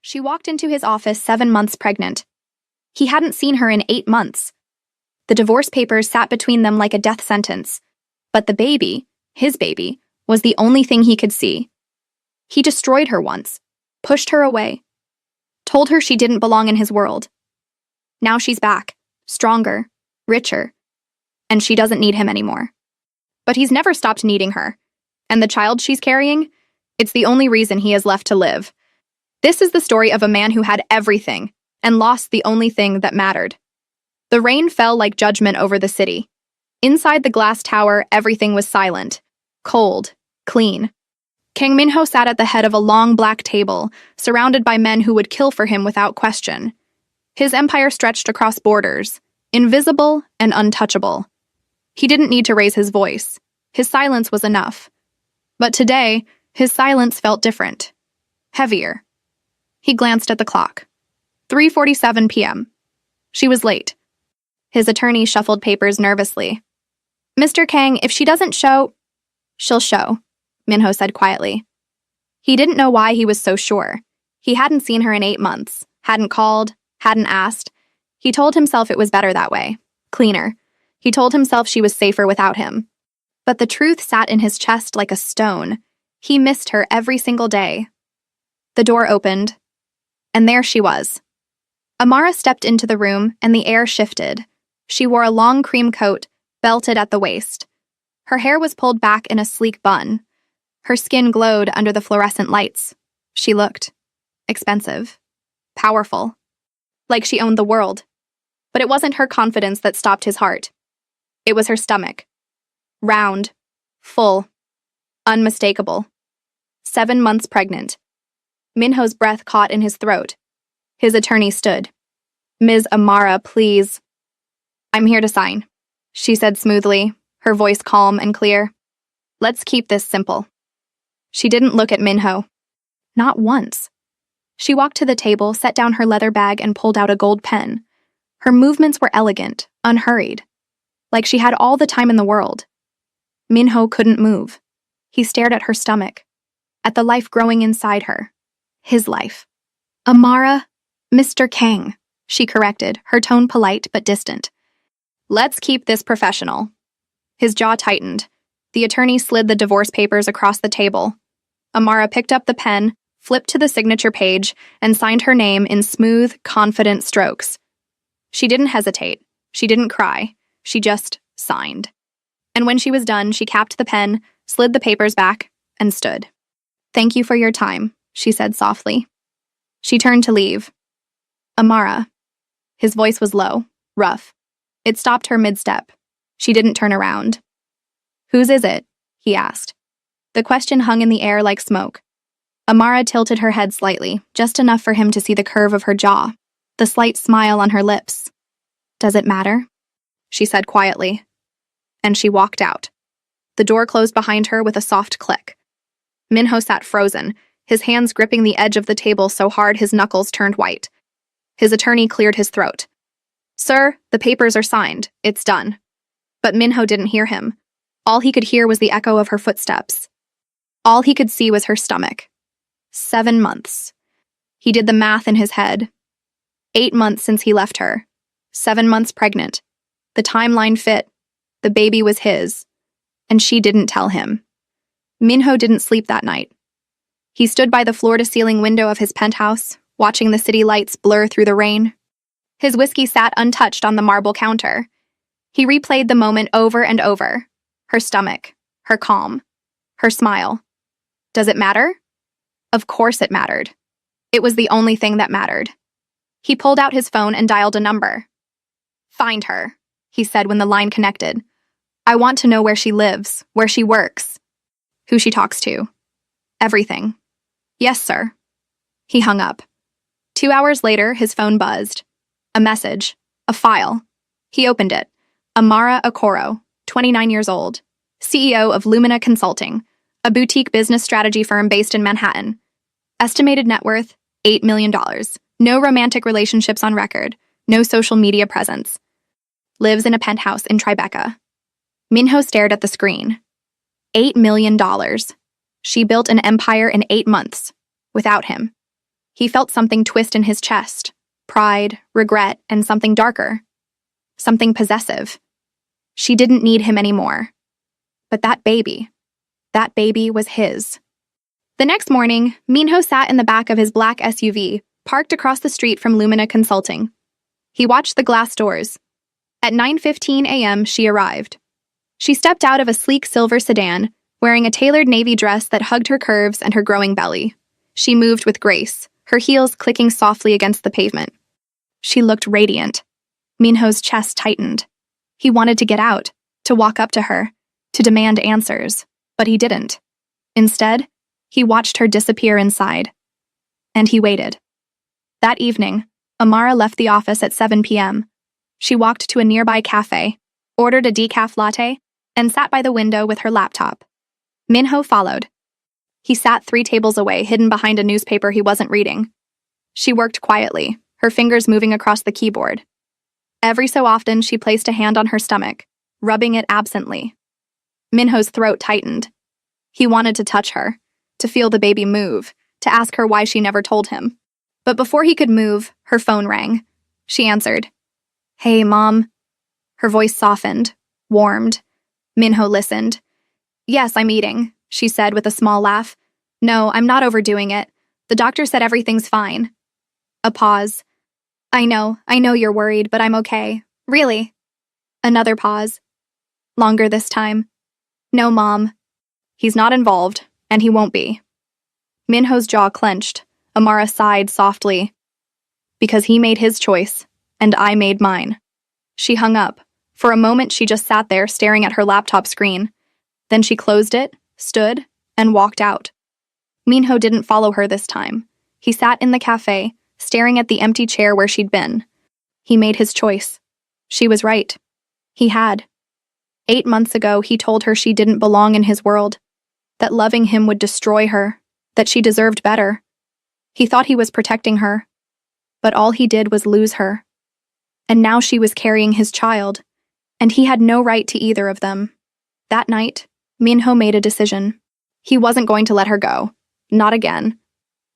She walked into his office 7 months pregnant. He hadn't seen her in 8 months. The divorce papers sat between them like a death sentence. But the baby, his baby, was the only thing he could see. He destroyed her once, pushed her away, told her she didn't belong in his world. Now she's back, stronger, richer, and she doesn't need him anymore. But he's never stopped needing her. And the child she's carrying, it's the only reason he has left to live. This is the story of a man who had everything and lost the only thing that mattered. The rain fell like judgment over the city. Inside the glass tower, everything was silent, cold, clean. Kang Minho sat at the head of a long black table, surrounded by men who would kill for him without question. His empire stretched across borders, invisible and untouchable. He didn't need to raise his voice. His silence was enough. But today, his silence felt different. Heavier. He glanced at the clock. 3:47 p.m. She was late. His attorney shuffled papers nervously. "Mr. Kang, if she doesn't show, she'll show," Minho said quietly. He didn't know why he was so sure. He hadn't seen her in 8 months, hadn't called, hadn't asked. He told himself it was better that way, cleaner. He told himself she was safer without him. But the truth sat in his chest like a stone. He missed her every single day. The door opened, and there she was. Amara stepped into the room, and the air shifted. She wore a long cream coat, belted at the waist. Her hair was pulled back in a sleek bun. Her skin glowed under the fluorescent lights. She looked expensive, powerful, like she owned the world. But it wasn't her confidence that stopped his heart. It was her stomach. Round, full, unmistakable. 7 months pregnant. Minho's breath caught in his throat. His attorney stood. "Ms. Amara, please." "I'm here to sign," she said smoothly, her voice calm and clear. "Let's keep this simple." She didn't look at Minho. Not once. She walked to the table, set down her leather bag, and pulled out a gold pen. Her movements were elegant, unhurried, like she had all the time in the world. Minho couldn't move. He stared at her stomach, at the life growing inside her. His life. "Amara, Mr. Kang," she corrected, her tone polite but distant. "Let's keep this professional." His jaw tightened. The attorney slid the divorce papers across the table. Amara picked up the pen, flipped to the signature page, and signed her name in smooth, confident strokes. She didn't hesitate. She didn't cry. She just signed. And when she was done, she capped the pen, slid the papers back, and stood. "Thank you for your time," she said softly. She turned to leave. "Amara." His voice was low, rough. It stopped her mid-step. She didn't turn around. "Whose is it?" he asked. The question hung in the air like smoke. Amara tilted her head slightly, just enough for him to see the curve of her jaw, the slight smile on her lips. "Does it matter?" she said quietly. And she walked out. The door closed behind her with a soft click. Minho sat frozen, his hands gripping the edge of the table so hard his knuckles turned white. His attorney cleared his throat. "Sir, the papers are signed. It's done." But Minho didn't hear him. All he could hear was the echo of her footsteps. All he could see was her stomach. 7 months. He did the math in his head. 8 months since he left her. 7 months pregnant. The timeline fit. The baby was his. And she didn't tell him. Minho didn't sleep that night. He stood by the floor-to-ceiling window of his penthouse, watching the city lights blur through the rain. His whiskey sat untouched on the marble counter. He replayed the moment over and over. Her stomach, her calm, her smile. Does it matter? Of course it mattered. It was the only thing that mattered. He pulled out his phone and dialed a number. "Find her," he said when the line connected. "I want to know where she lives, where she works, who she talks to. Everything." "Yes, sir." He hung up. 2 hours later, his phone buzzed. A message. A file. He opened it. Amara Okoro, 29 years old. CEO of Lumina Consulting, a boutique business strategy firm based in Manhattan. Estimated net worth, $8 million. No romantic relationships on record. No social media presence. Lives in a penthouse in Tribeca. Minho stared at the screen. $8 million. She built an empire in 8 months. Without him. He felt something twist in his chest. Pride, regret, and something darker. Something possessive. She didn't need him anymore. But that baby was his. The next morning, Minho sat in the back of his black SUV, parked across the street from Lumina Consulting. He watched the glass doors. At 9:15 a.m., she arrived. She stepped out of a sleek silver sedan, wearing a tailored navy dress that hugged her curves and her growing belly. She moved with grace, her heels clicking softly against the pavement. She looked radiant. Minho's chest tightened. He wanted to get out, to walk up to her, to demand answers, but he didn't. Instead, he watched her disappear inside. And he waited. That evening, Amara left the office at 7 p.m. She walked to a nearby cafe, ordered a decaf latte, and sat by the window with her laptop. Minho followed. He sat 3 tables away, hidden behind a newspaper he wasn't reading. She worked quietly, her fingers moving across the keyboard. Every so often, she placed a hand on her stomach, rubbing it absently. Minho's throat tightened. He wanted to touch her, to feel the baby move, to ask her why she never told him. But before he could move, her phone rang. She answered. "Hey, Mom." Her voice softened, warmed. Minho listened. "Yes, I'm eating," she said with a small laugh. "No, I'm not overdoing it. The doctor said everything's fine." A pause. I know you're worried, but I'm okay. Really?" Another pause. Longer this time. "No, Mom." "He's not involved, and he won't be." Minho's jaw clenched. Amara sighed softly. "Because he made his choice, and I made mine." She hung up. For a moment, she just sat there, staring at her laptop screen. Then she closed it, stood, and walked out. Minho didn't follow her this time. He sat in the cafe, staring at the empty chair where she'd been. He made his choice. She was right. He had. 8 months ago, he told her she didn't belong in his world, that loving him would destroy her, that she deserved better. He thought he was protecting her, but all he did was lose her. And now she was carrying his child, and he had no right to either of them. That night, Minho made a decision. He wasn't going to let her go. Not again.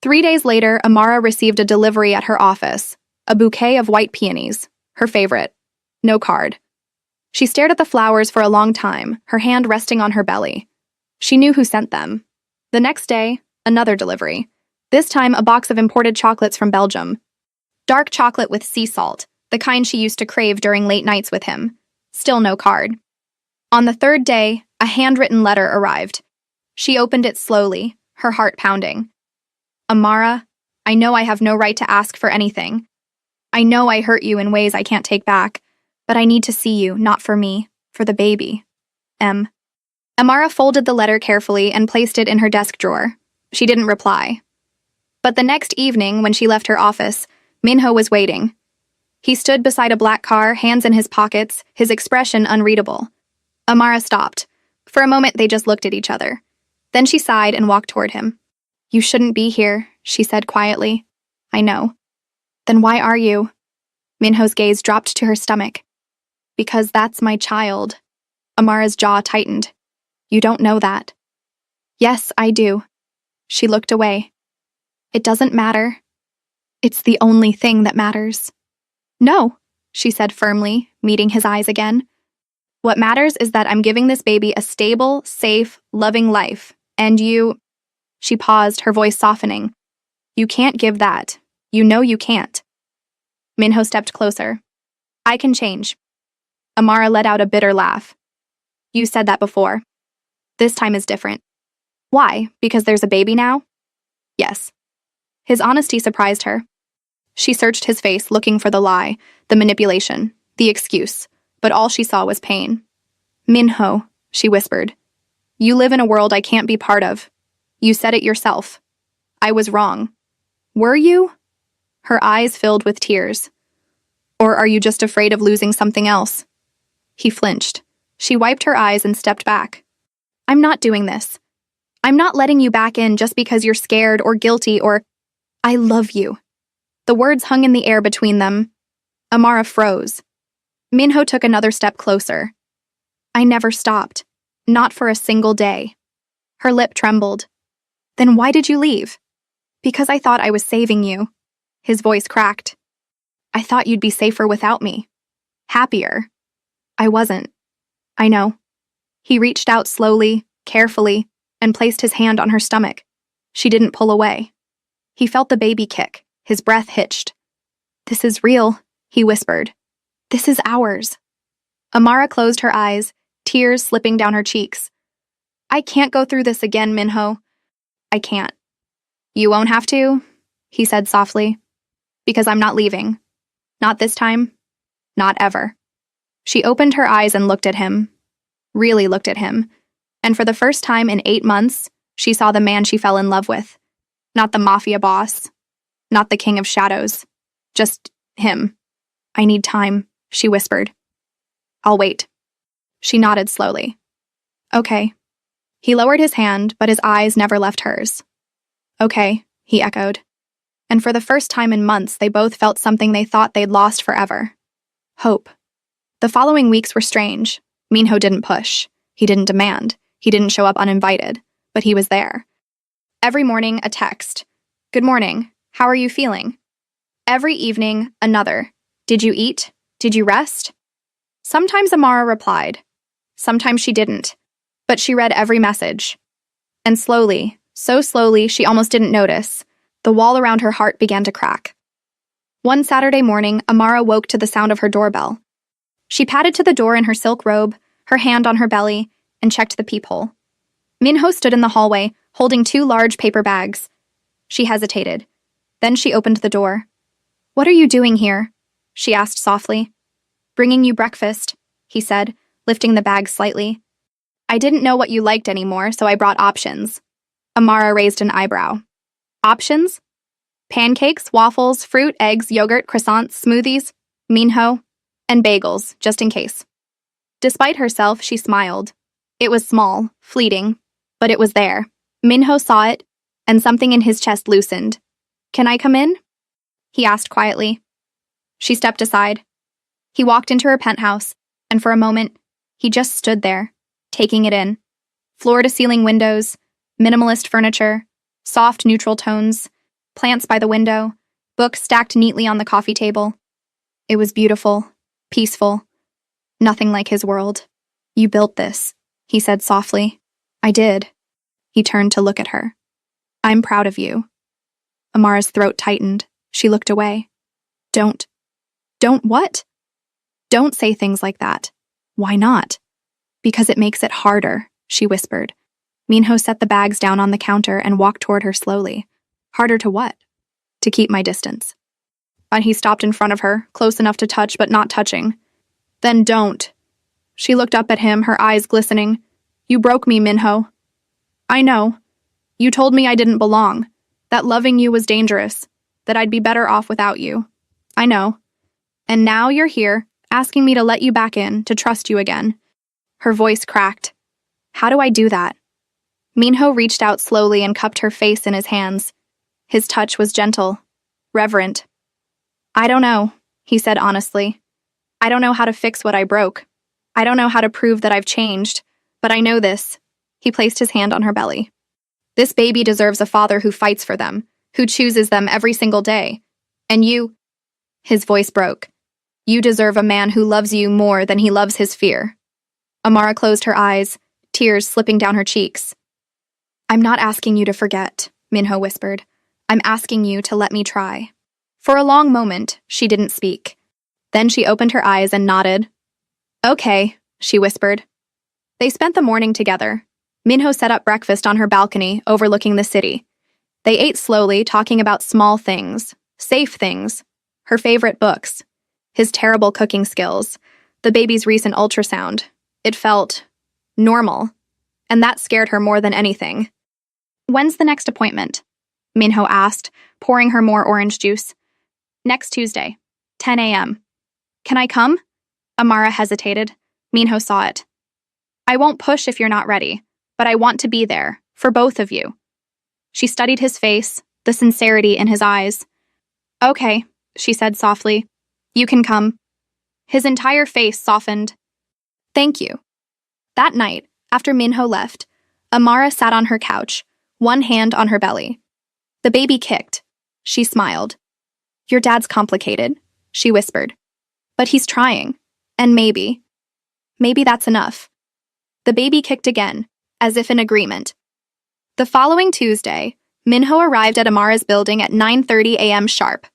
3 days later, Amara received a delivery at her office, a bouquet of white peonies, her favorite. No card. She stared at the flowers for a long time, her hand resting on her belly. She knew who sent them. The next day, another delivery. This time, a box of imported chocolates from Belgium. Dark chocolate with sea salt, the kind she used to crave during late nights with him. Still no card. On the 3rd day, a handwritten letter arrived. She opened it slowly, her heart pounding. "Amara, I know I have no right to ask for anything. I know I hurt you in ways I can't take back, but I need to see you, not for me, for the baby. M." Amara folded the letter carefully and placed it in her desk drawer. She didn't reply. But the next evening, when she left her office, Minho was waiting. He stood beside a black car, hands in his pockets, his expression unreadable. Amara stopped. For a moment, they just looked at each other. Then she sighed and walked toward him. "You shouldn't be here," she said quietly. "I know." "Then why are you?" Minho's gaze dropped to her stomach. "Because that's my child." Amara's jaw tightened. "You don't know that." "Yes, I do." She looked away. "It doesn't matter. It's the only thing that matters." "No," she said firmly, meeting his eyes again. "What matters is that I'm giving this baby a stable, safe, loving life, and you—" She paused, her voice softening. "You can't give that. You know you can't." Minho stepped closer. "I can change." Amara let out a bitter laugh. "You said that before. This time is different." "Why? Because there's a baby now?" "Yes." His honesty surprised her. She searched his face, looking for the lie, the manipulation, the excuse, but all she saw was pain. "Minho," she whispered. "You live in a world I can't be part of. You said it yourself. I was wrong. Were you?" Her eyes filled with tears. "Or are you just afraid of losing something else?" He flinched. She wiped her eyes and stepped back. "I'm not doing this. I'm not letting you back in just because you're scared or guilty or— I love you." The words hung in the air between them. Amara froze. Minho took another step closer. "I never stopped. Not for a single day." Her lip trembled. "Then why did you leave?" Because I thought I was saving you. His voice cracked. I thought you'd be safer without me. Happier. I wasn't. I know. He reached out slowly, carefully, and placed his hand on her stomach. She didn't pull away. He felt the baby kick. His breath hitched. This is real, he whispered. This is ours. Amara closed her eyes, tears slipping down her cheeks. I can't go through this again, Minho. I can't. You won't have to, he said softly. Because I'm not leaving. Not this time. Not ever. She opened her eyes and looked at him. Really looked at him. And for the first time in 8 months, she saw the man she fell in love with. Not the mafia boss. Not the king of shadows. Just him. I need time, she whispered. I'll wait. She nodded slowly. Okay. He lowered his hand, but his eyes never left hers. Okay, he echoed. And for the first time in months, they both felt something they thought they'd lost forever. Hope. The following weeks were strange. Minho didn't push. He didn't demand. He didn't show up uninvited. But he was there. Every morning, a text. Good morning. How are you feeling? Every evening, another. Did you eat? Did you rest? Sometimes Amara replied. Sometimes she didn't. But she read every message. And slowly, so slowly she almost didn't notice, the wall around her heart began to crack. One Saturday morning, Amara woke to the sound of her doorbell. She padded to the door in her silk robe, her hand on her belly, and checked the peephole. Minho stood in the hallway, holding 2 large paper bags. She hesitated. Then she opened the door. What are you doing here? She asked softly. Bringing you breakfast, he said, lifting the bag slightly. I didn't know what you liked anymore, so I brought options. Amara raised an eyebrow. Options? Pancakes, waffles, fruit, eggs, yogurt, croissants, smoothies, Minho, and bagels, just in case. Despite herself, she smiled. It was small, fleeting, but it was there. Minho saw it, and something in his chest loosened. Can I come in? He asked quietly. She stepped aside. He walked into her penthouse, and for a moment, he just stood there, taking it in. Floor-to-ceiling windows, minimalist furniture, soft neutral tones, plants by the window, books stacked neatly on the coffee table. It was beautiful, peaceful, nothing like his world. You built this, he said softly. I did. He turned to look at her. I'm proud of you. Amara's throat tightened. She looked away. Don't what? Don't say things like that. Why not? Because it makes it harder, she whispered. Minho set the bags down on the counter and walked toward her slowly. Harder to what? To keep my distance. But he stopped in front of her, close enough to touch but not touching. Then don't. She looked up at him, her eyes glistening. You broke me, Minho. I know. You told me I didn't belong, that loving you was dangerous, that I'd be better off without you. I know. And now you're here, asking me to let you back in, to trust you again. Her voice cracked. How do I do that? Minho reached out slowly and cupped her face in his hands. His touch was gentle, reverent. I don't know, he said honestly. I don't know how to fix what I broke. I don't know how to prove that I've changed, but I know this. He placed his hand on her belly. This baby deserves a father who fights for them, who chooses them every single day. And you, his voice broke. You deserve a man who loves you more than he loves his fear. Amara closed her eyes, tears slipping down her cheeks. I'm not asking you to forget, Minho whispered. I'm asking you to let me try. For a long moment, she didn't speak. Then she opened her eyes and nodded. Okay, she whispered. They spent the morning together. Minho set up breakfast on her balcony, overlooking the city. They ate slowly, talking about small things, safe things, her favorite books, his terrible cooking skills, the baby's recent ultrasound. It felt normal, and that scared her more than anything. When's the next appointment? Minho asked, pouring her more orange juice. Next Tuesday, 10 a.m. Can I come? Amara hesitated. Minho saw it. I won't push if you're not ready, but I want to be there, for both of you. She studied his face, the sincerity in his eyes. Okay, she said softly. You can come. His entire face softened. Thank you. That night, after Minho left, Amara sat on her couch, one hand on her belly. The baby kicked. She smiled. Your dad's complicated, she whispered. But he's trying. And maybe that's enough. The baby kicked again, as if in agreement. The following Tuesday, Minho arrived at Amara's building at 9:30 a.m. sharp.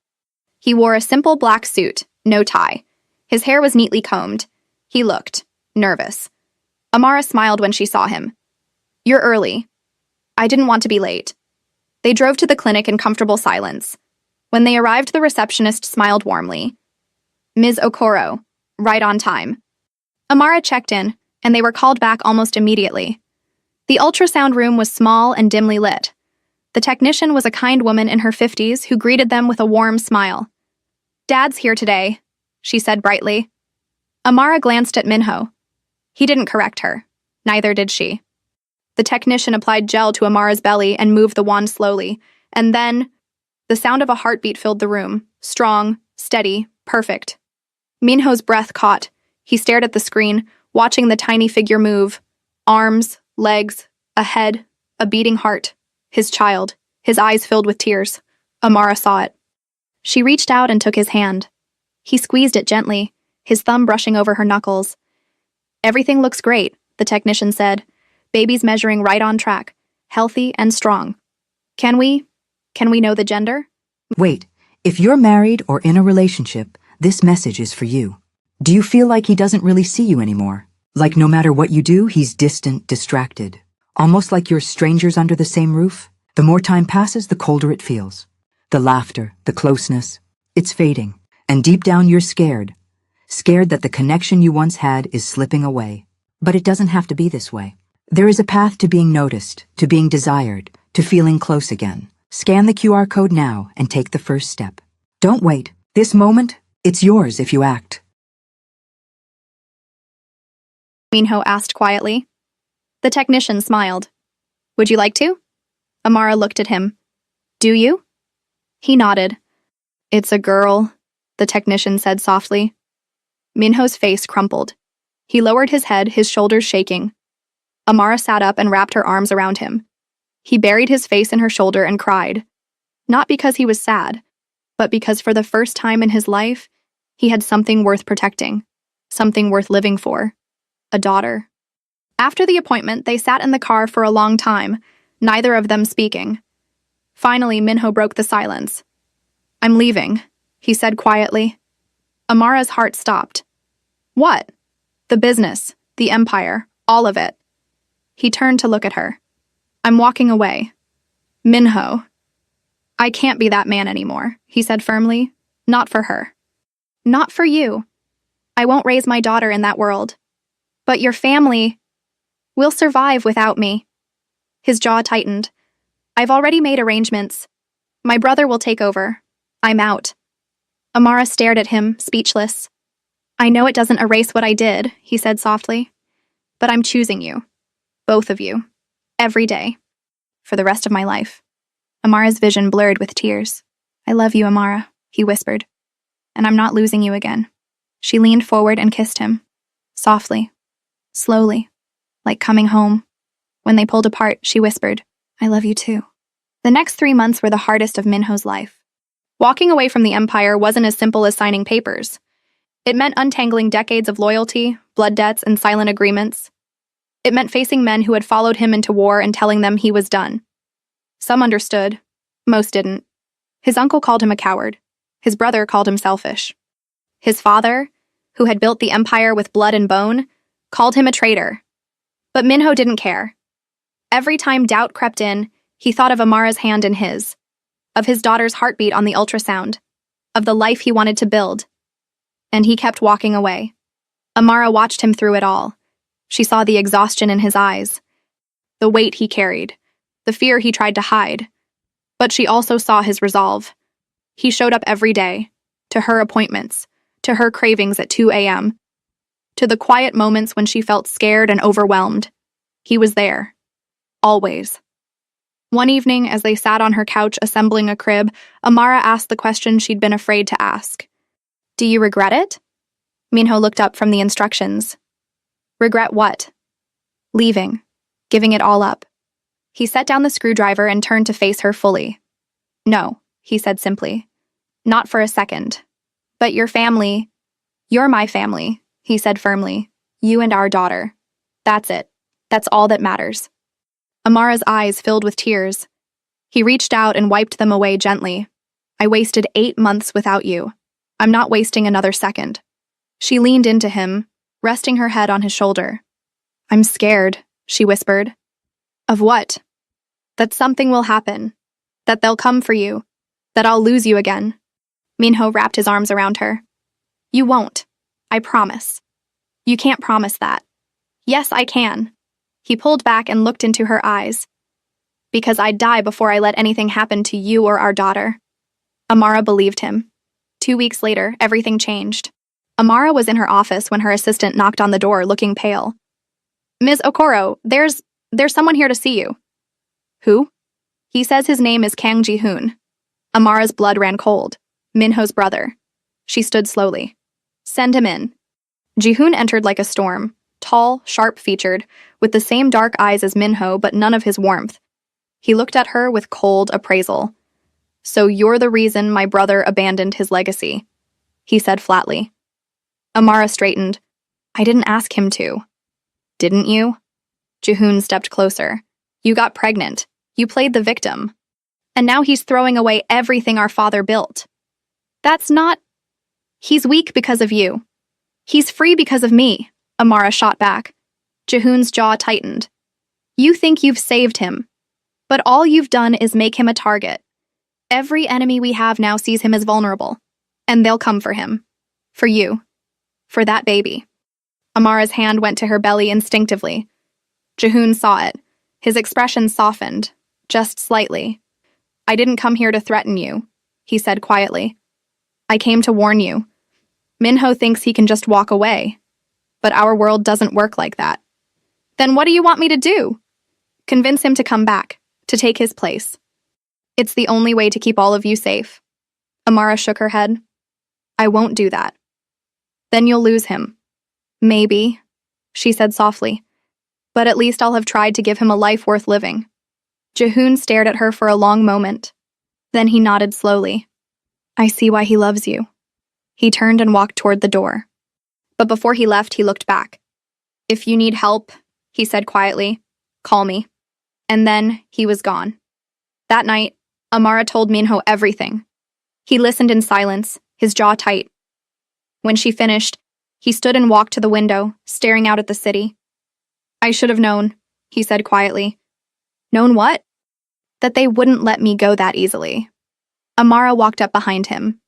He wore a simple black suit, no tie. His hair was neatly combed. He looked nervous. Amara smiled when she saw him. You're early. I didn't want to be late. They drove to the clinic in comfortable silence. When they arrived, the receptionist smiled warmly. Ms. Okoro, right on time. Amara checked in, and they were called back almost immediately. The ultrasound room was small and dimly lit. The technician was a kind woman in her 50s who greeted them with a warm smile. Dad's here today, she said brightly. Amara glanced at Minho. He didn't correct her. Neither did she. The technician applied gel to Amara's belly and moved the wand slowly, and then the sound of a heartbeat filled the room, strong, steady, perfect. Minho's breath caught. He stared at the screen, watching the tiny figure move. Arms, legs, a head, a beating heart. His child, his eyes filled with tears. Amara saw it. She reached out and took his hand. He squeezed it gently, his thumb brushing over her knuckles. Everything looks great, the technician said. Baby's measuring right on track, healthy and strong. Can we know the gender? Wait, if you're married or in a relationship, this message is for you. Do you feel like he doesn't really see you anymore? Like no matter what you do, he's distant, distracted. Almost like you're strangers under the same roof? The more time passes, the colder it feels. The laughter, the closeness, it's fading. And deep down you're scared. Scared that the connection you once had is slipping away. But it doesn't have to be this way. There is a path to being noticed, to being desired, to feeling close again. Scan the QR code now and take the first step. Don't wait. This moment, it's yours if you act. Minho asked quietly. The technician smiled. Would you like to? Amara looked at him. Do you? He nodded. It's a girl, the technician said softly. Minho's face crumpled. He lowered his head, his shoulders shaking. Amara sat up and wrapped her arms around him. He buried his face in her shoulder and cried. Not because he was sad, but because for the first time in his life, he had something worth protecting, something worth living for. A daughter. After the appointment, they sat in the car for a long time, neither of them speaking. Finally, Minho broke the silence. I'm leaving, he said quietly. Amara's heart stopped. What? The business, the empire, all of it. He turned to look at her. I'm walking away. Minho. I can't be that man anymore, he said firmly. Not for her. Not for you. I won't raise my daughter in that world. But your family will survive without me. His jaw tightened. I've already made arrangements. My brother will take over. I'm out. Amara stared at him, speechless. I know it doesn't erase what I did, he said softly. But I'm choosing you. Both of you. Every day. For the rest of my life. Amara's vision blurred with tears. I love you, Amara, he whispered. And I'm not losing you again. She leaned forward and kissed him. Softly. Slowly. Like coming home. When they pulled apart, she whispered, I love you too. The next 3 months were the hardest of Minho's life. Walking away from the empire wasn't as simple as signing papers. It meant untangling decades of loyalty, blood debts, and silent agreements. It meant facing men who had followed him into war and telling them he was done. Some understood. Most didn't. His uncle called him a coward. His brother called him selfish. His father, who had built the empire with blood and bone, called him a traitor. But Minho didn't care. Every time doubt crept in, he thought of Amara's hand in his, of his daughter's heartbeat on the ultrasound, of the life he wanted to build. And he kept walking away. Amara watched him through it all. She saw the exhaustion in his eyes, the weight he carried, the fear he tried to hide. But she also saw his resolve. He showed up every day, to her appointments, to her cravings at 2 a.m., to the quiet moments when she felt scared and overwhelmed. He was there. Always. One evening, as they sat on her couch assembling a crib, Amara asked the question she'd been afraid to ask. Do you regret it? Minho looked up from the instructions. Regret what? Leaving. Giving it all up. He set down the screwdriver and turned to face her fully. No, he said simply. Not for a second. But your family, you're my family, he said firmly. You and our daughter. That's it. That's all that matters. Amara's eyes filled with tears. He reached out and wiped them away gently. I wasted 8 months without you. I'm not wasting another second. She leaned into him, resting her head on his shoulder. I'm scared, she whispered. Of what? That something will happen. That they'll come for you. That I'll lose you again. Minho wrapped his arms around her. You won't. I promise. You can't promise that. Yes, I can. He pulled back and looked into her eyes. Because I'd die before I let anything happen to you or our daughter. Amara believed him. 2 weeks later, everything changed. Amara was in her office when her assistant knocked on the door, looking pale. Ms. Okoro, there's someone here to see you. Who? He says his name is Kang Ji-hoon. Amara's blood ran cold. Minho's brother. She stood slowly. Send him in. Ji-hoon entered like a storm, tall, sharp-featured, with the same dark eyes as Minho but none of his warmth. He looked at her with cold appraisal. So you're the reason my brother abandoned his legacy, he said flatly. Amara straightened. I didn't ask him to. Didn't you? Ji-hoon stepped closer. You got pregnant. You played the victim. And now he's throwing away everything our father built. That's not... He's weak because of you. He's free because of me, Amara shot back. Ji-hoon's jaw tightened. You think you've saved him. But all you've done is make him a target. Every enemy we have now sees him as vulnerable. And they'll come for him. For you. For that baby. Amara's hand went to her belly instinctively. Ji-hoon saw it. His expression softened. Just slightly. I didn't come here to threaten you, he said quietly. I came to warn you. Minho thinks he can just walk away. But our world doesn't work like that. Then what do you want me to do? Convince him to come back, to take his place. It's the only way to keep all of you safe. Amara shook her head. I won't do that. Then you'll lose him. Maybe, she said softly. But at least I'll have tried to give him a life worth living. Ji-hoon stared at her for a long moment. Then he nodded slowly. I see why he loves you. He turned and walked toward the door. But before he left, he looked back. If you need help, he said quietly, call me. And then he was gone. That night, Amara told Minho everything. He listened in silence, his jaw tight. When she finished, he stood and walked to the window, staring out at the city. I should have known, he said quietly. Known what? That they wouldn't let me go that easily. Amara walked up behind him.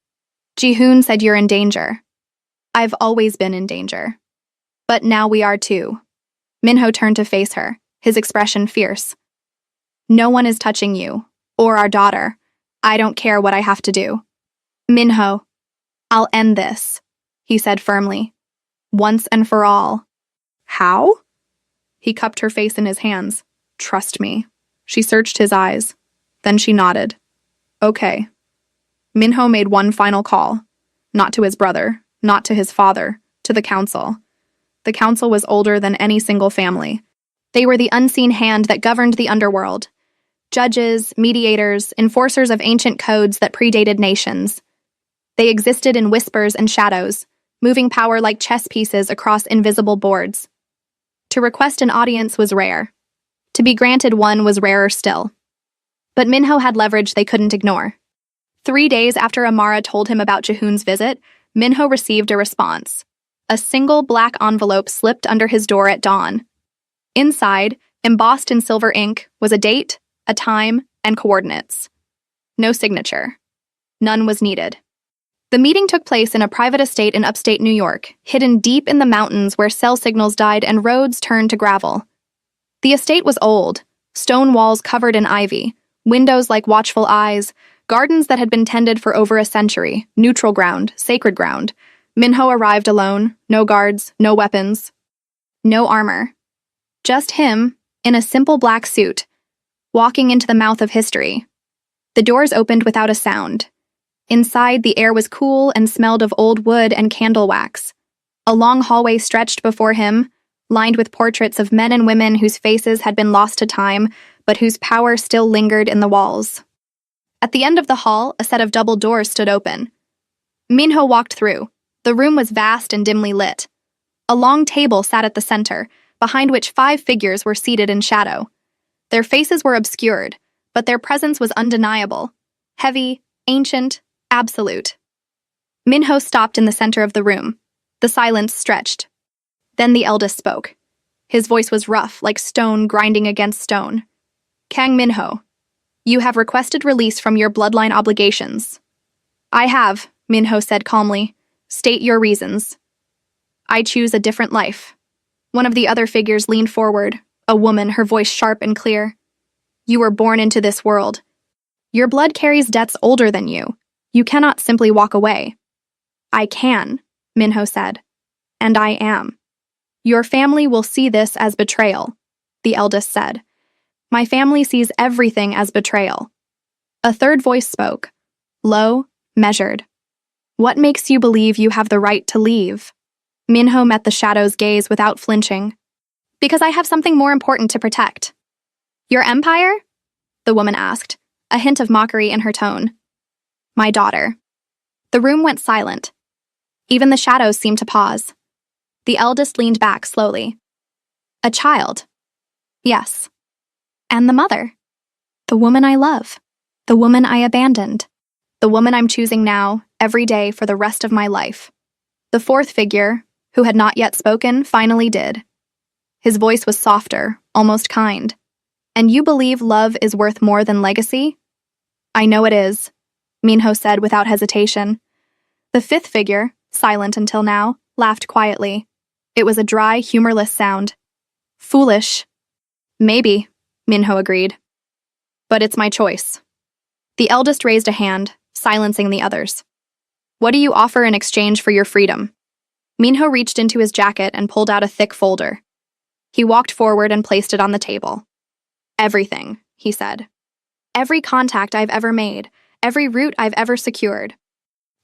Ji-hoon said you're in danger. I've always been in danger. But now we are too. Minho turned to face her, his expression fierce. No one is touching you, or our daughter. I don't care what I have to do. Minho, I'll end this, he said firmly. Once and for all. How? He cupped her face in his hands. Trust me. She searched his eyes. Then she nodded. Okay. Minho made one final call. Not to his brother, not to his father, to the council. The council was older than any single family. They were the unseen hand that governed the underworld. Judges, mediators, enforcers of ancient codes that predated nations. They existed in whispers and shadows, moving power like chess pieces across invisible boards. To request an audience was rare. To be granted one was rarer still. But Minho had leverage they couldn't ignore. 3 days after Amara told him about Ji-hoon's visit, Minho received a response. A single black envelope slipped under his door at dawn. Inside, embossed in silver ink, was a date, a time, and coordinates. No signature. None was needed. The meeting took place in a private estate in upstate New York, hidden deep in the mountains where cell signals died and roads turned to gravel. The estate was old, stone walls covered in ivy, windows like watchful eyes, gardens that had been tended for over a century, neutral ground, sacred ground. Minho arrived alone, no guards, no weapons, no armor. Just him, in a simple black suit, walking into the mouth of history. The doors opened without a sound. Inside, the air was cool and smelled of old wood and candle wax. A long hallway stretched before him, lined with portraits of men and women whose faces had been lost to time, but whose power still lingered in the walls. At the end of the hall, a set of double doors stood open. Minho walked through. The room was vast and dimly lit. A long table sat at the center, behind which 5 figures were seated in shadow. Their faces were obscured, but their presence was undeniable. Heavy, ancient, absolute. Minho stopped in the center of the room. The silence stretched. Then the eldest spoke. His voice was rough, like stone grinding against stone. Kang Minho, you have requested release from your bloodline obligations. I have, Minho said calmly. State your reasons. I choose a different life. One of the other figures leaned forward, a woman, her voice sharp and clear. You were born into this world. Your blood carries debts older than you. You cannot simply walk away. I can, Minho said. And I am. Your family will see this as betrayal, the eldest said. My family sees everything as betrayal. A third voice spoke, low, measured. What makes you believe you have the right to leave? Minho met the shadow's gaze without flinching. Because I have something more important to protect. Your empire? The woman asked, a hint of mockery in her tone. My daughter. The room went silent. Even the shadows seemed to pause. The eldest leaned back slowly. A child. Yes. And the mother. The woman I love. The woman I abandoned. The woman I'm choosing now, every day for the rest of my life. The fourth figure, who had not yet spoken, finally did. His voice was softer, almost kind. And you believe love is worth more than legacy? I know it is, Minho said without hesitation. The fifth figure, silent until now, laughed quietly. It was a dry, humorless sound. Foolish. Maybe, Minho agreed. But it's my choice. The eldest raised a hand, silencing the others. What do you offer in exchange for your freedom? Minho reached into his jacket and pulled out a thick folder. He walked forward and placed it on the table. Everything, he said. Every contact I've ever made, every route I've ever secured.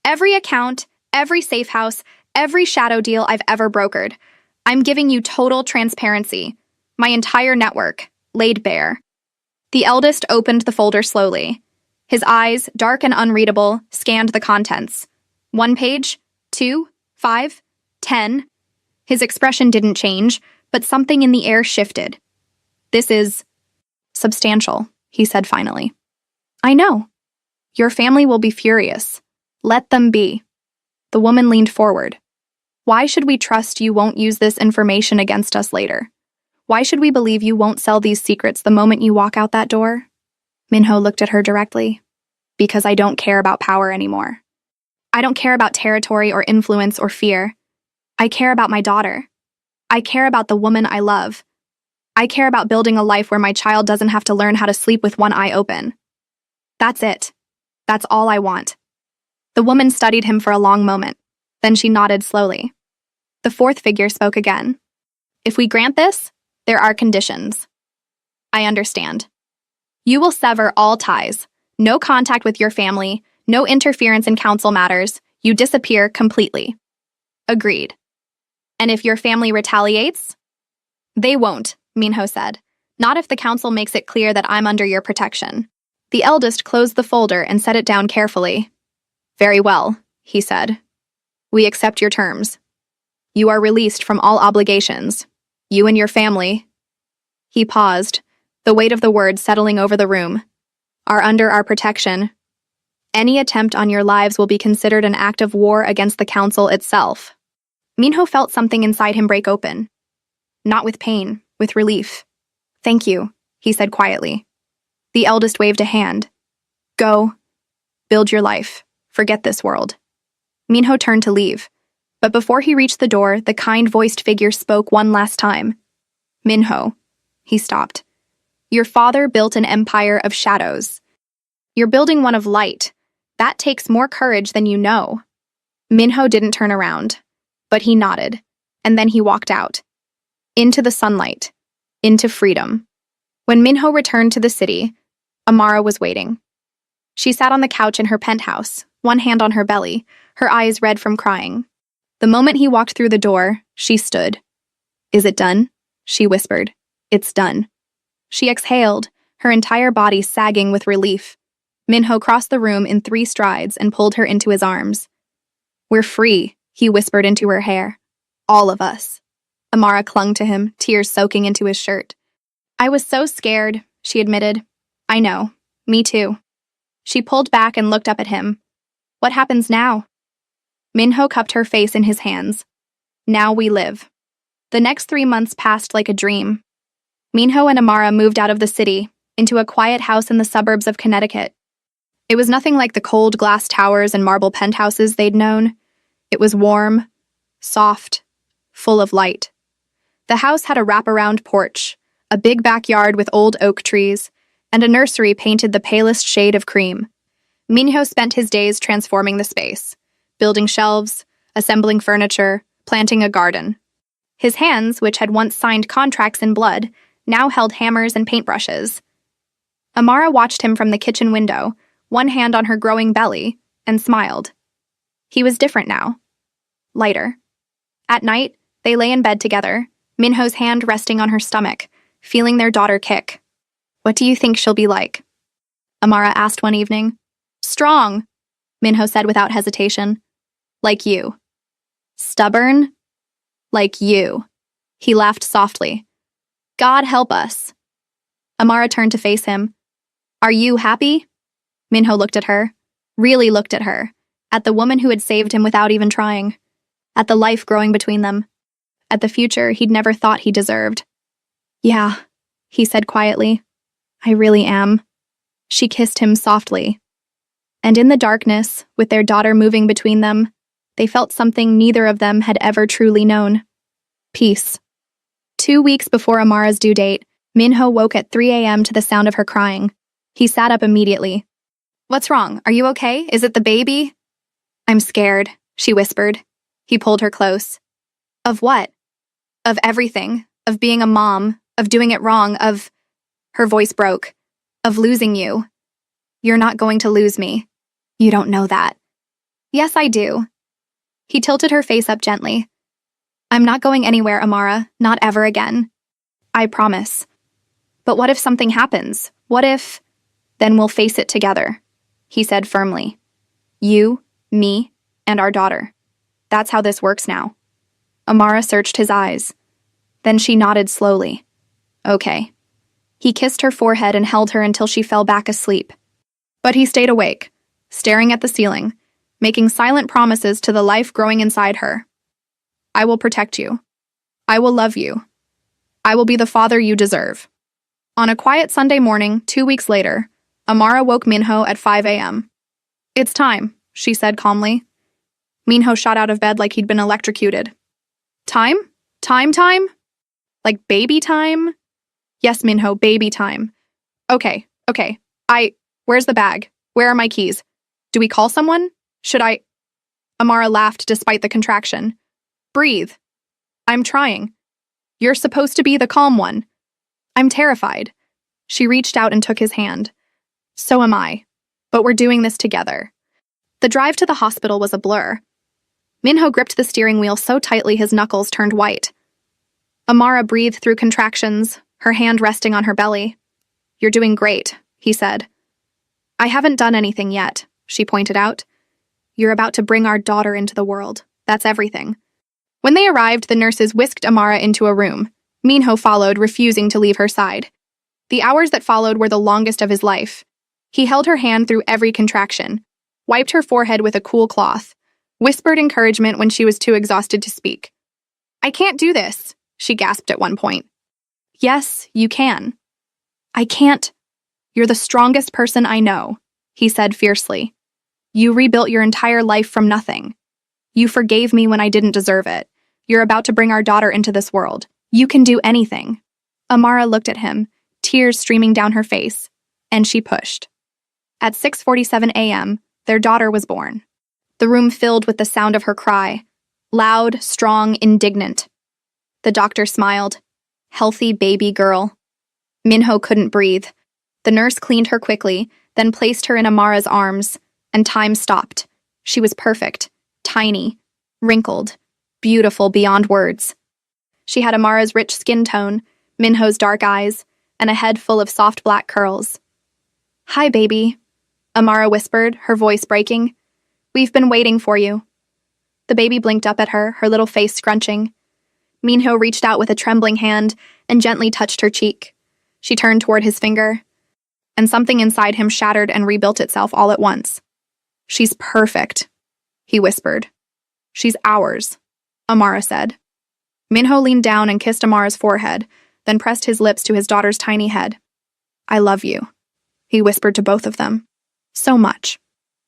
Every account, every safe house, every shadow deal I've ever brokered. I'm giving you total transparency. My entire network, laid bare. The eldest opened the folder slowly. His eyes, dark and unreadable, scanned the contents. 1 page, 2, 5, 10. His expression didn't change, but something in the air shifted. This is substantial, he said finally. I know. Your family will be furious. Let them be. The woman leaned forward. Why should we trust you won't use this information against us later? Why should we believe you won't sell these secrets the moment you walk out that door? Minho looked at her directly. Because I don't care about power anymore. I don't care about territory or influence or fear. I care about my daughter. I care about the woman I love. I care about building a life where my child doesn't have to learn how to sleep with one eye open. That's it. That's all I want. The woman studied him for a long moment. Then she nodded slowly. The fourth figure spoke again. If we grant this, there are conditions. I understand. You will sever all ties. No contact with your family. No interference in council matters. You disappear completely. Agreed. And if your family retaliates? They won't, Minho said. Not if the council makes it clear that I'm under your protection. The eldest closed the folder and set it down carefully. Very well, he said. We accept your terms. You are released from all obligations. You and your family. He paused, the weight of the words settling over the room. Are under our protection. Any attempt on your lives will be considered an act of war against the council itself. Minho felt something inside him break open. Not with pain, with relief. Thank you, he said quietly. The eldest waved a hand. Go. Build your life. Forget this world. Minho turned to leave. But before he reached the door, the kind-voiced figure spoke one last time. Minho. He stopped. Your father built an empire of shadows. You're building one of light. That takes more courage than you know. Minho didn't turn around, but he nodded, and then he walked out. Into the sunlight. Into freedom. When Minho returned to the city, Amara was waiting. She sat on the couch in her penthouse, one hand on her belly, her eyes red from crying. The moment he walked through the door, she stood. Is it done? She whispered. It's done. She exhaled, her entire body sagging with relief. Minho crossed the room in 3 strides and pulled her into his arms. "We're free," he whispered into her hair. "All of us." Amara clung to him, tears soaking into his shirt. "I was so scared," she admitted. "I know. Me too." She pulled back and looked up at him. "What happens now?" Minho cupped her face in his hands. "Now we live." The next 3 months passed like a dream. Minho and Amara moved out of the city, into a quiet house in the suburbs of Connecticut. It was nothing like the cold glass towers and marble penthouses they'd known. It was warm, soft, full of light. The house had a wraparound porch, a big backyard with old oak trees, and a nursery painted the palest shade of cream. Minho spent his days transforming the space, building shelves, assembling furniture, planting a garden. His hands, which had once signed contracts in blood, now held hammers and paintbrushes. Amara watched him from the kitchen window, one hand on her growing belly, and smiled. He was different now. Lighter. At night, they lay in bed together, Minho's hand resting on her stomach, feeling their daughter kick. "What do you think she'll be like?" Amara asked one evening. "Strong," Minho said without hesitation. "Like you." "Stubborn?" "Like you." He laughed softly. "God help us." Amara turned to face him. "Are you happy?" Minho looked at her, really looked at her, at the woman who had saved him without even trying, at the life growing between them, at the future he'd never thought he deserved. "Yeah," he said quietly. "I really am." She kissed him softly. And in the darkness, with their daughter moving between them, they felt something neither of them had ever truly known. Peace. 2 weeks before Amara's due date, Minho woke at 3 a.m. to the sound of her crying. He sat up immediately. "What's wrong? Are you okay? Is it the baby?" "I'm scared," she whispered. He pulled her close. "Of what?" "Of everything. Of being a mom. Of doing it wrong. Of—" Her voice broke. "Of losing you." "You're not going to lose me." "You don't know that." "Yes, I do." He tilted her face up gently. "I'm not going anywhere, Amara. Not ever again. I promise." "But what if something happens? What if—" "Then we'll face it together," he said firmly. "You, me, and our daughter. That's how this works now." Amara searched his eyes. Then she nodded slowly. "Okay." He kissed her forehead and held her until she fell back asleep. But he stayed awake, staring at the ceiling, making silent promises to the life growing inside her. "I will protect you. I will love you. I will be the father you deserve." On a quiet Sunday morning, 2 weeks later, Amara woke Minho at 5 a.m. "It's time," she said calmly. Minho shot out of bed like he'd been electrocuted. "Time? Time? Like baby time?" "Yes, Minho, baby time." Okay. Where's the bag? Where are my keys? Do we call someone? Should I—" Amara laughed despite the contraction. "Breathe." "I'm trying." "You're supposed to be the calm one." "I'm terrified." She reached out and took his hand. "So am I. But we're doing this together." The drive to the hospital was a blur. Minho gripped the steering wheel so tightly his knuckles turned white. Amara breathed through contractions, her hand resting on her belly. "You're doing great," he said. "I haven't done anything yet," she pointed out. "You're about to bring our daughter into the world. That's everything." When they arrived, the nurses whisked Amara into a room. Minho followed, refusing to leave her side. The hours that followed were the longest of his life. He held her hand through every contraction, wiped her forehead with a cool cloth, whispered encouragement when she was too exhausted to speak. "I can't do this," she gasped at one point. "Yes, you can." "I can't." "You're the strongest person I know," he said fiercely. "You rebuilt your entire life from nothing. You forgave me when I didn't deserve it. You're about to bring our daughter into this world. You can do anything." Amara looked at him, tears streaming down her face, and she pushed. At 6:47 a.m., their daughter was born. The room filled with the sound of her cry, loud, strong, indignant. The doctor smiled. Healthy baby girl. Minho couldn't breathe. The nurse cleaned her quickly, then placed her in Amara's arms, and time stopped. She was perfect, tiny, wrinkled, beautiful beyond words. She had Amara's rich skin tone, Minho's dark eyes, and a head full of soft black curls. "Hi, baby." Amara whispered, her voice breaking. We've been waiting for you. The baby blinked up at her, her little face scrunching. Minho reached out with a trembling hand and gently touched her cheek. She turned toward his finger, and something inside him shattered and rebuilt itself all at once. She's perfect, he whispered. She's ours, Amara said. Minho leaned down and kissed Amara's forehead, then pressed his lips to his daughter's tiny head. I love you, he whispered to both of them. So much.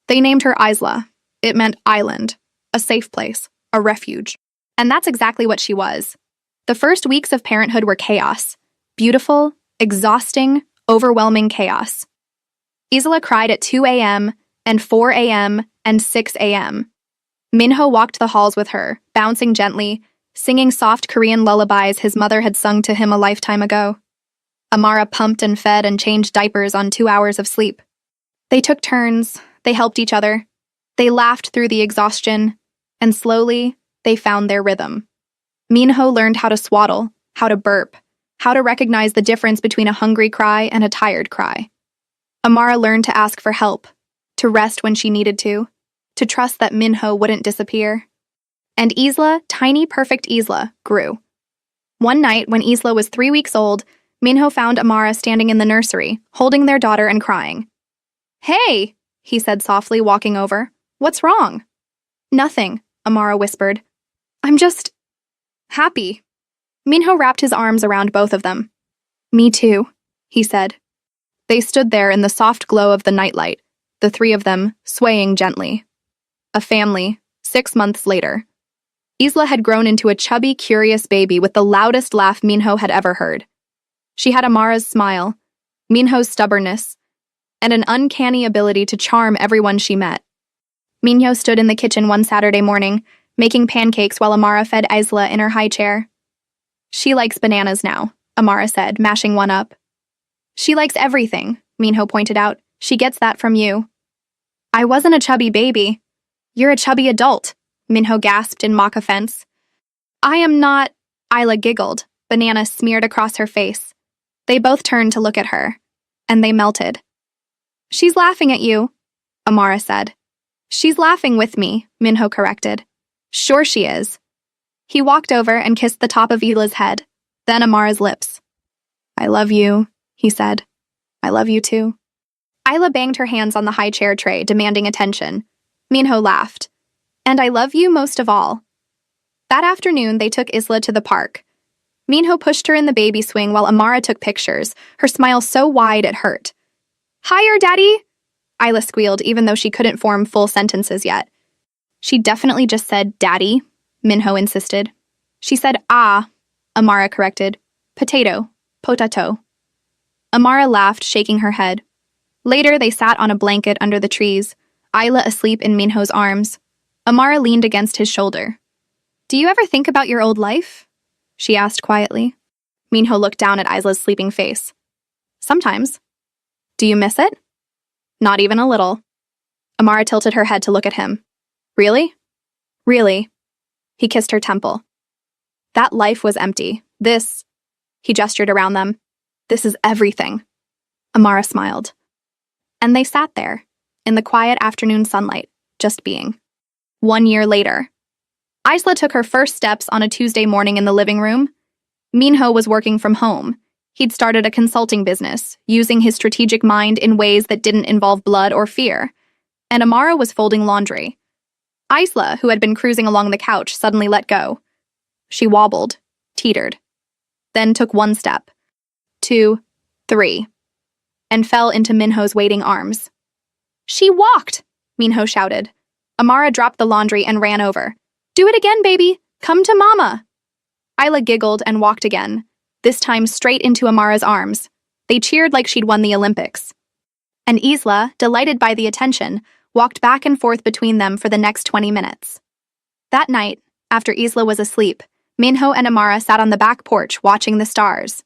They named her Isla. It meant island, a safe place, a refuge. And that's exactly what she was. The first weeks of parenthood were chaos. Beautiful, exhausting, overwhelming chaos. Isla cried at 2 a.m., and 4 a.m., and 6 a.m. Minho walked the halls with her, bouncing gently, singing soft Korean lullabies his mother had sung to him a lifetime ago. Amara pumped and fed and changed diapers on 2 hours of sleep. They took turns, they helped each other, they laughed through the exhaustion, and slowly, they found their rhythm. Minho learned how to swaddle, how to burp, how to recognize the difference between a hungry cry and a tired cry. Amara learned to ask for help, to rest when she needed to trust that Minho wouldn't disappear. And Isla, tiny perfect Isla, grew. One night, when Isla was 3 weeks old, Minho found Amara standing in the nursery, holding their daughter and crying. Hey, he said softly, walking over. What's wrong? Nothing, Amara whispered. I'm just happy. Minho wrapped his arms around both of them. Me too, he said. They stood there in the soft glow of the nightlight, the three of them swaying gently. A family, 6 months later. Isla had grown into a chubby, curious baby with the loudest laugh Minho had ever heard. She had Amara's smile, Minho's stubbornness, and an uncanny ability to charm everyone she met. Minho stood in the kitchen one Saturday morning, making pancakes while Amara fed Isla in her high chair. She likes bananas now, Amara said, mashing one up. She likes everything, Minho pointed out. She gets that from you. I wasn't a chubby baby. You're a chubby adult, Minho gasped in mock offense. I am not, Isla giggled, banana smeared across her face. They both turned to look at her, and they melted. She's laughing at you, Amara said. She's laughing with me, Minho corrected. Sure she is. He walked over and kissed the top of Isla's head, then Amara's lips. I love you, he said. I love you too. Isla banged her hands on the high chair tray, demanding attention. Minho laughed. And I love you most of all. That afternoon, they took Isla to the park. Minho pushed her in the baby swing while Amara took pictures, her smile so wide it hurt. Higher, Daddy! Isla squealed, even though she couldn't form full sentences yet. She definitely just said Daddy, Minho insisted. She said ah, Amara corrected. Potato, potato. Amara laughed, shaking her head. Later, they sat on a blanket under the trees, Isla asleep in Minho's arms. Amara leaned against his shoulder. Do you ever think about your old life? She asked quietly. Minho looked down at Isla's sleeping face. Sometimes. Do you miss it? Not even a little. Amara tilted her head to look at him. Really? Really. He kissed her temple. That life was empty. This, he gestured around them. This is everything. Amara smiled. And they sat there, in the quiet afternoon sunlight, just being. 1 year later. Isla took her first steps on a Tuesday morning in the living room. Minho was working from home. He'd started a consulting business, using his strategic mind in ways that didn't involve blood or fear. And Amara was folding laundry. Isla, who had been cruising along the couch, suddenly let go. She wobbled, teetered, then took 1 step, 2, 3, and fell into Minho's waiting arms. She walked, Minho shouted. Amara dropped the laundry and ran over. Do it again, baby! Come to Mama! Isla giggled and walked again, this time straight into Amara's arms. They cheered like she'd won the Olympics. And Isla, delighted by the attention, walked back and forth between them for the next 20 minutes. That night, after Isla was asleep, Minho and Amara sat on the back porch watching the stars.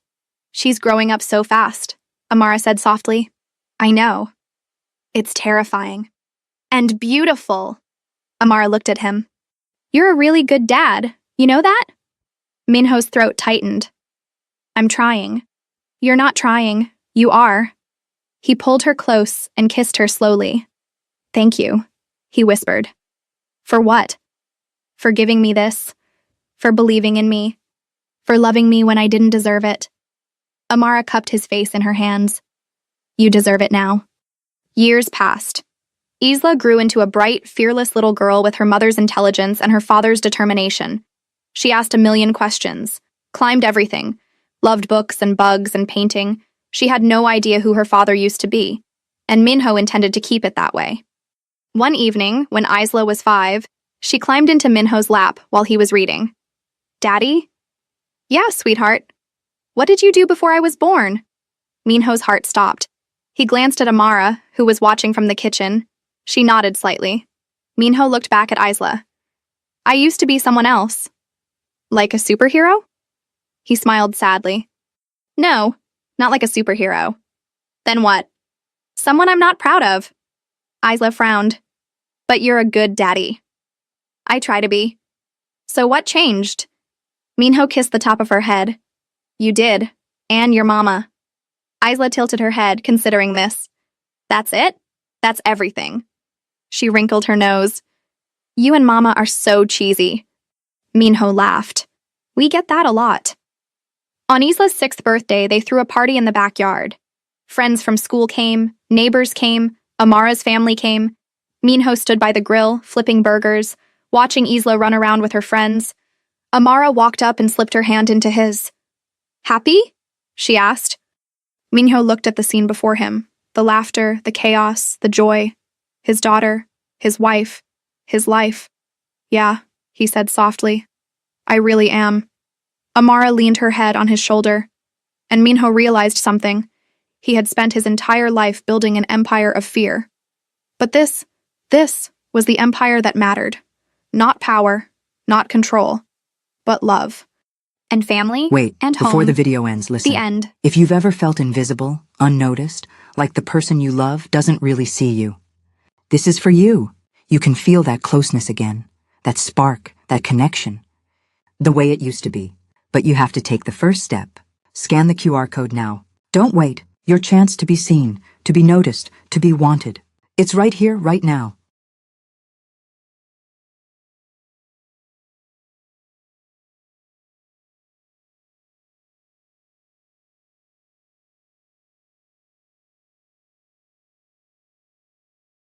She's growing up so fast, Amara said softly. I know. It's terrifying. And beautiful. Amara looked at him. You're a really good dad. You know that? Minho's throat tightened. I'm trying. You're not trying. You are. He pulled her close and kissed her slowly. "Thank you," he whispered. "For what?" "For giving me this. For believing in me. For loving me when I didn't deserve it." Amara cupped his face in her hands. "You deserve it now." Years passed. Isla grew into a bright, fearless little girl with her mother's intelligence and her father's determination. She asked a million questions, climbed everything, loved books and bugs and painting. She had no idea who her father used to be, and Minho intended to keep it that way. One evening, when Isla was 5, she climbed into Minho's lap while he was reading. "Daddy?" "Yeah, sweetheart. What did you do before I was born?" Minho's heart stopped. He glanced at Amara, who was watching from the kitchen. She nodded slightly. Minho looked back at Isla. "I used to be someone else." "Like a superhero?" He smiled sadly. "No, not like a superhero." "Then what?" "Someone I'm not proud of." Isla frowned. "But you're a good daddy." "I try to be." "So what changed?" Minho kissed the top of her head. "You did. And your mama." Isla tilted her head, considering this. "That's it? That's everything." She wrinkled her nose. "You and Mama are so cheesy." Minho laughed. "We get that a lot." On Isla's 6th birthday, they threw a party in the backyard. Friends from school came, neighbors came, Amara's family came. Minho stood by the grill, flipping burgers, watching Isla run around with her friends. Amara walked up and slipped her hand into his. "Happy?" she asked. Minho looked at the scene before him, the laughter, the chaos, the joy. His daughter, his wife, his life. "Yeah," he said softly. "I really am." Amara leaned her head on his shoulder, and Minho realized something. He had spent his entire life building an empire of fear. But this was the empire that mattered. Not power, not control, but love. And family, Wait, and home. before the video ends, listen. The end. If you've ever felt invisible, unnoticed, like the person you love doesn't really see you, this is for you. You can feel that closeness again, that spark, that connection, the way it used to be. But you have to take the first step. Scan the QR code now. Don't wait. Your chance to be seen, to be noticed, to be wanted. It's right here, right now.